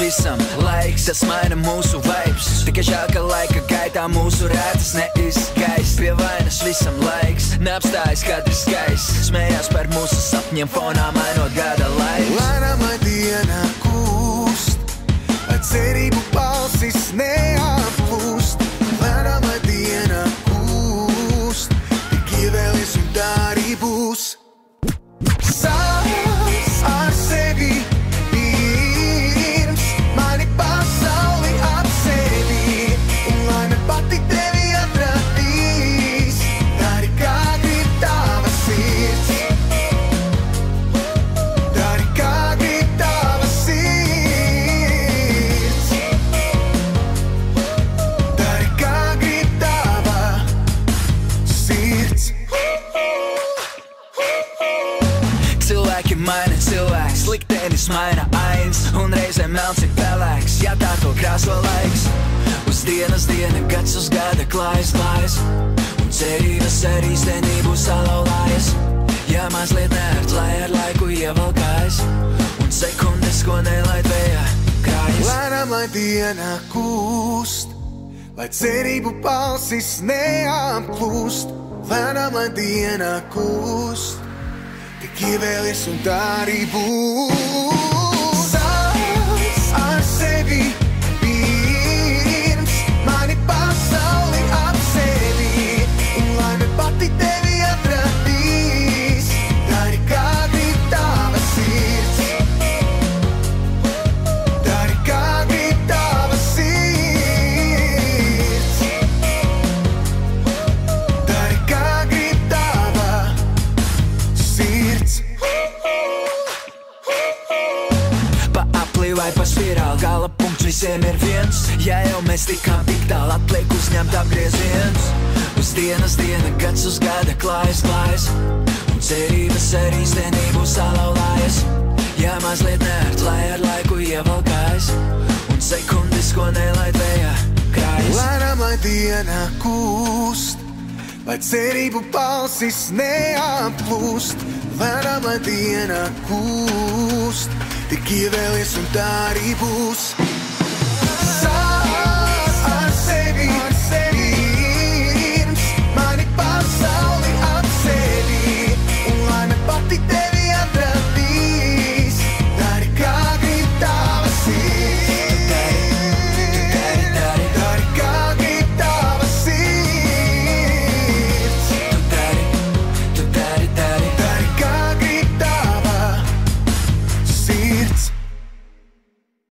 visam laiks, tas maina mūsu vibes. Tikai žēl, ka laika gaitā mūsu rētas neizgaist. Pie vainas visam laiks, neapstājas, kad ir skaists. Smējās par mūsu sapņiem fonā, mainot gada laiks. Lēnām, lai diena kūst, lai cerību balsis neapplūst. Lēnām, lai diena kūst, tik ievēlies un tā arī būs. Sāc ar sevi pirms mani pasauli apsevi, un laime pati tevi atradīs. Dari, kā grib tava sirds. Dari, kā grib tava sirds. Dari, kā grib tava sirds. Cilvēki maina cilvēks, liktenis maina ainas, un reizēm melns ir pelēks, ja tā to krāso laiks. Uz dienas diena, gads uz gada klājas, un cerības ar īstenību salauzājas. Ja mazliet nērts, lai ar laiku ievelkājas, un sekundes, ko nelaid vējā, krājas. Lēnām, lai diena kūst, lai cerību balsis neapklūst. Lēnām, lai diena kūst, tik ievēlies un tā arī būs. Sāc ar sevi pirms mani pasauli apsevi, un laime pati tevi atradīs. Dari, kā grib tava sirds. Dari, kā grib tava sirds. Dari, kā grib tava sirds. Pa apli vai pa spirāli, gala punkts visiem ir viens. Ja jau mēs tikām tik tālu, atliek uzņemt apgrieziens. Uz dienas diena, gads uz gada klājas, un cerības ar īstenību salauzājas. Ja mazliet nērts, lai ar laiku ievelkājas, un sekundes, ko nelaid vējā, krājas. Lēnām, lai diena kūst, lai cerību balsis neapplūst. Lēnām, lai diena kūst, tik ievēlies un tā arī būs.